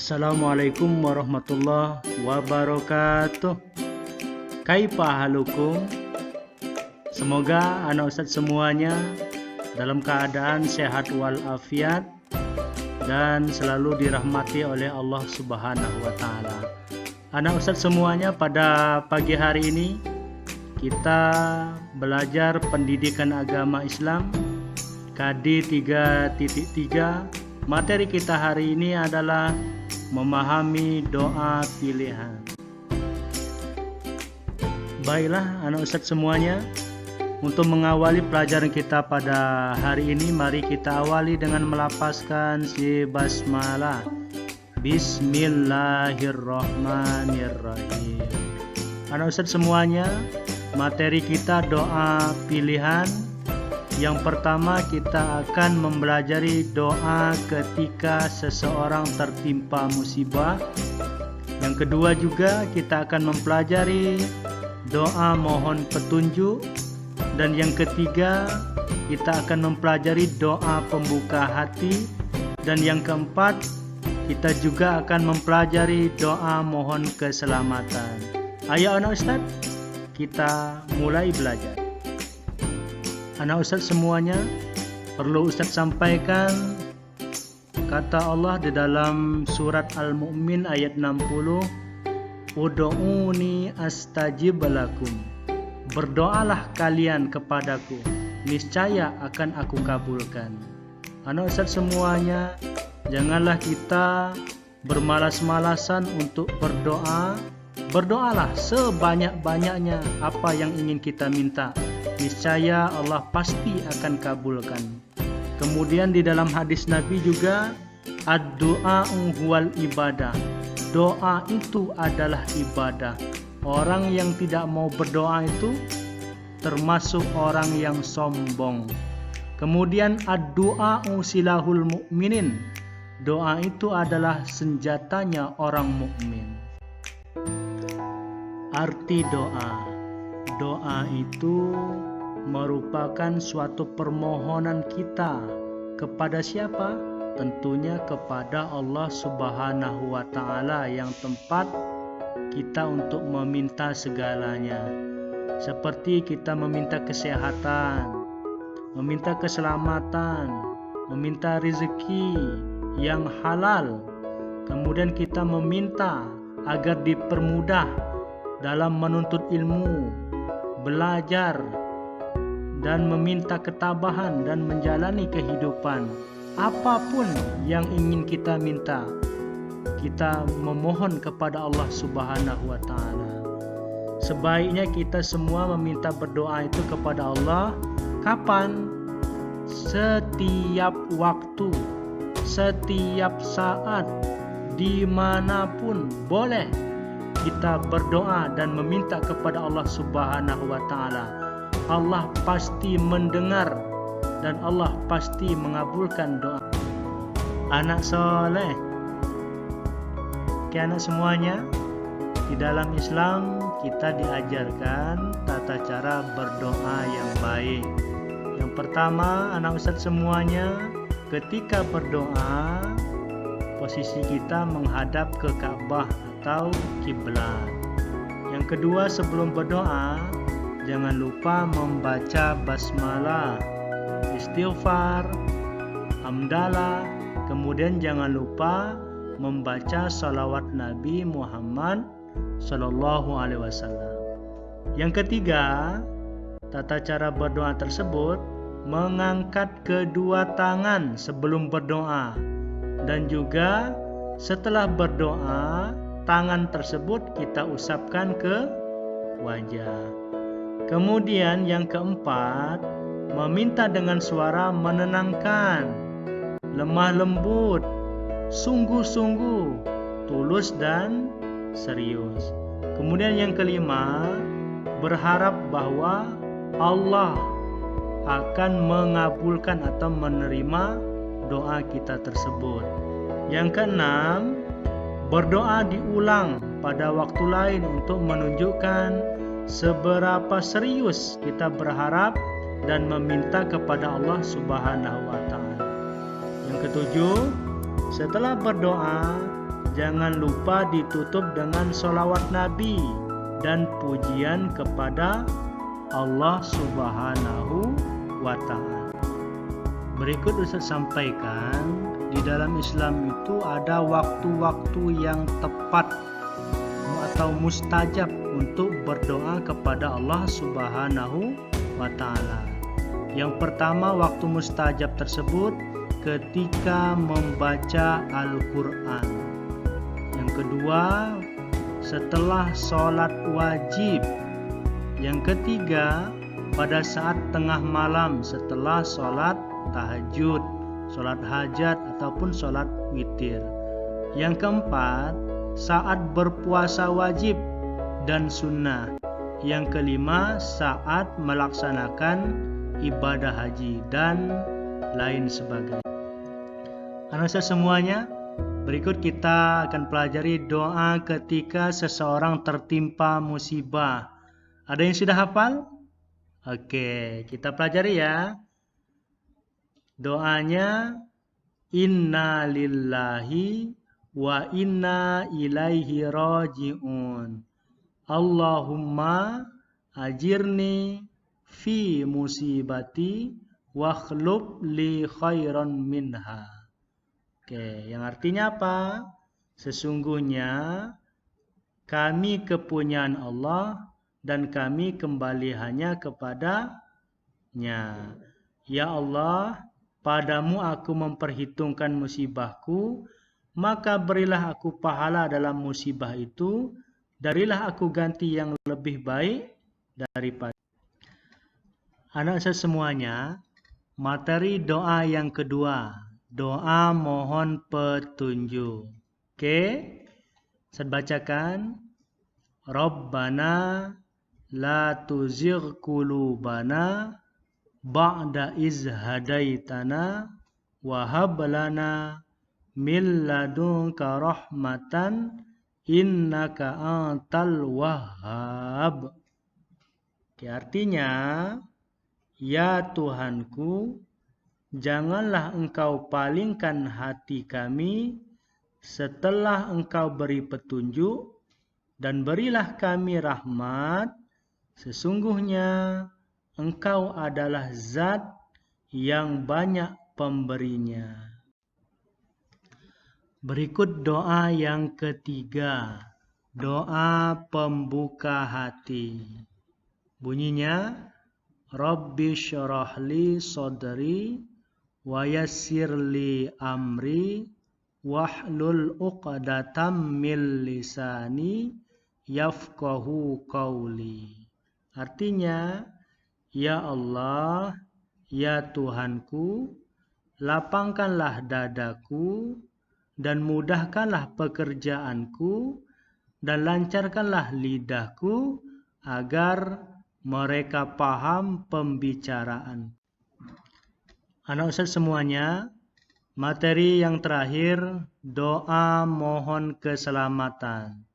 Assalamualaikum warahmatullahi wabarakatuh. Kaifa halukum? Semoga anak ustadz semuanya dalam keadaan sehat walafiat dan selalu dirahmati oleh Allah Subhanahu wa taala. Anak ustadz semuanya, pada pagi hari ini kita belajar pendidikan agama Islam KD 3.3. Materi kita hari ini adalah memahami doa pilihan. Baiklah anak ustadz semuanya, untuk mengawali pelajaran kita pada hari ini, mari kita awali dengan melafazkan si basmalah. Bismillahirrahmanirrahim. Anak ustadz semuanya, materi kita doa pilihan. Yang pertama, kita akan mempelajari doa ketika seseorang tertimpa musibah. Yang kedua juga kita akan mempelajari doa mohon petunjuk. Dan yang ketiga, kita akan mempelajari doa pembuka hati. Dan yang keempat, kita juga akan mempelajari doa mohon keselamatan. Ayo anak ustadz, kita mulai belajar. Anak ustadz semuanya, perlu ustadz sampaikan kata Allah di dalam surat Al-Mu'min ayat 60, Ud'uni astajib lakum. Berdoalah kalian kepadaku, niscaya akan aku kabulkan. Anak ustadz semuanya, janganlah kita bermalas-malasan untuk berdoa. Berdoalah sebanyak-banyaknya apa yang ingin kita minta, niscaya Allah pasti akan kabulkan. Kemudian di dalam hadis Nabi juga, ad-du'a huwal ibadah. Doa itu adalah ibadah. Orang yang tidak mau berdoa itu termasuk orang yang sombong. Kemudian ad-du'a silahul mu'minin. Doa itu adalah senjatanya orang mukmin. Arti doa. Doa itu merupakan suatu permohonan kita kepada siapa? Tentunya kepada Allah Subhanahu wa taala yang tempat kita untuk meminta segalanya. Seperti kita meminta kesehatan, meminta keselamatan, meminta rezeki yang halal. Kemudian kita meminta agar dipermudah dalam menuntut ilmu, belajar, dan meminta ketabahan dan menjalani kehidupan. Apapun yang ingin kita minta, kita memohon kepada Allah Subhanahu wa taala. Sebaiknya kita semua meminta berdoa itu kepada Allah. Kapan? Setiap waktu, setiap saat, dimanapun boleh kita berdoa dan meminta kepada Allah Subhanahu wa taala. Allah pasti mendengar dan Allah pasti mengabulkan doa. Anak soleh, anak semuanya, di dalam Islam kita diajarkan tata cara berdoa yang baik. Yang pertama, anak ustadz semuanya, ketika berdoa, posisi kita menghadap ke Ka'bah atau kiblat. Yang kedua, sebelum berdoa, jangan lupa membaca basmalah, istighfar, hamdalah. Kemudian jangan lupa membaca salawat Nabi Muhammad Sallallahu Alaihi Wasallam. Yang ketiga, tata cara berdoa tersebut mengangkat kedua tangan sebelum berdoa, dan juga setelah berdoa tangan tersebut kita usapkan ke wajah. Kemudian yang keempat, meminta dengan suara menenangkan, lemah lembut, sungguh-sungguh, tulus dan serius. Kemudian yang kelima, berharap bahwa Allah akan mengabulkan atau menerima doa kita tersebut. Yang keenam, berdoa diulang pada waktu lain untuk menunjukkan seberapa serius kita berharap dan meminta kepada Allah Subhanahu wa taala. Yang ketujuh, setelah berdoa jangan lupa ditutup dengan sholawat Nabi dan pujian kepada Allah Subhanahu wa Ta'ala. Berikut Ustaz sampaikan, di dalam Islam itu ada waktu-waktu yang tepat atau mustajab untuk berdoa kepada Allah Subhanahu wa Ta'ala. Yang pertama, waktu mustajab tersebut ketika membaca Al-Quran. Yang kedua, setelah sholat wajib. Yang ketiga, pada saat tengah malam setelah sholat tahajud, sholat hajat ataupun sholat witir. Yang keempat, saat berpuasa wajib dan sunnah. Yang kelima, saat melaksanakan ibadah haji dan lain sebagainya. Anak-anak semuanya, berikut kita akan pelajari doa ketika seseorang tertimpa musibah. Ada yang sudah hafal? Oke, kita pelajari ya. Doanya, inna lillahi wa inna ilaihi raji'un. Allahumma ajirni fi musibati wa khlub li khairan minha. Oke, yang artinya apa? Sesungguhnya kami kepunyaan Allah dan kami kembali hanya kepada-Nya. Ya Allah, padamu aku memperhitungkan musibahku, maka berilah aku pahala dalam musibah itu, darilah aku ganti yang lebih baik daripada. Anak saya semuanya, materi doa yang kedua, doa mohon petunjuk. Oke, saya bacakan. Rabbana la tuzigh qulubana ba'da iz hadaitana wa hab lana min ladunka rahmatan innaka antal wahhab. Oke, artinya, ya Tuhanku, janganlah Engkau palingkan hati kami setelah Engkau beri petunjuk, dan berilah kami rahmat. Sesungguhnya Engkau adalah zat yang banyak pemberinya. Berikut doa yang ketiga, doa pembuka hati. Bunyinya, Rabbi syrahli sodri wa yassirli amri wahlul uqdatam min lisani yafqahu qawli. Artinya, ya Allah, ya Tuhanku, lapangkanlah dadaku dan mudahkanlah pekerjaanku dan lancarkanlah lidahku agar mereka paham pembicaraan. Anak Ustaz semuanya, materi yang terakhir, doa mohon keselamatan.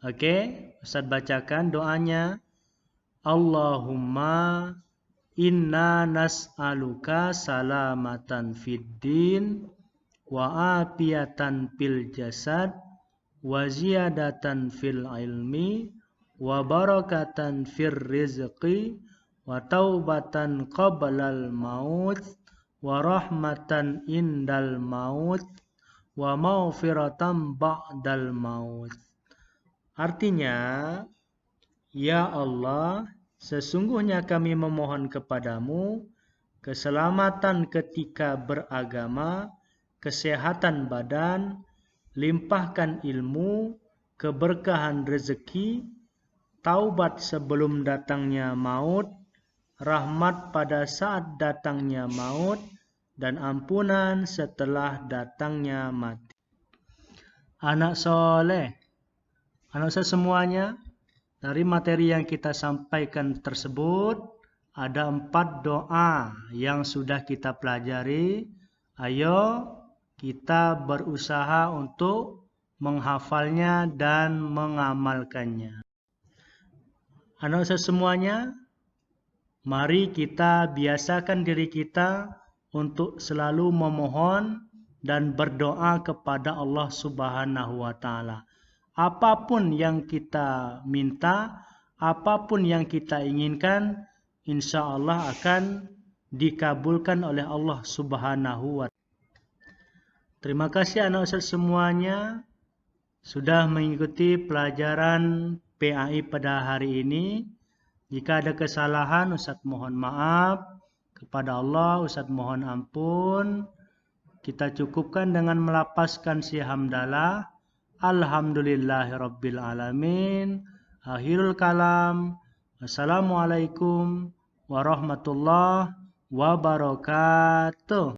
Oke, Ustaz bacakan doanya. Allahumma inna nas'aluka salamatan fid din wa afiatan fil jasad wa ziyadatan fil ilmi wa barakatan fir rizqi wa taubatan qablal maut wa rahmatan indal maut wa maghfiratan ba'dal maut. Artinya, ya Allah, sesungguhnya kami memohon kepadamu keselamatan ketika beragama, kesehatan badan, limpahkan ilmu, keberkahan rezeki, taubat sebelum datangnya maut, rahmat pada saat datangnya maut, dan ampunan setelah datangnya mati. Anak soleh, anak saya semuanya, dari materi yang kita sampaikan tersebut, ada 4 doa yang sudah kita pelajari. Ayo kita berusaha untuk menghafalnya dan mengamalkannya. Anak saya semuanya, mari kita biasakan diri kita untuk selalu memohon dan berdoa kepada Allah Subhanahu wa taala. Apapun yang kita minta, apapun yang kita inginkan, insya Allah akan dikabulkan oleh Allah Subhanahu wa taala. Terima kasih anak Ustaz semuanya sudah mengikuti pelajaran PAI pada hari ini. Jika ada kesalahan, Ustaz mohon maaf. Kepada Allah, Ustaz mohon ampun. Kita cukupkan dengan melapaskan si hamdalah. Alhamdulillahirabbil alamin. Akhirul kalam. Assalamualaikum warahmatullahi wabarakatuh.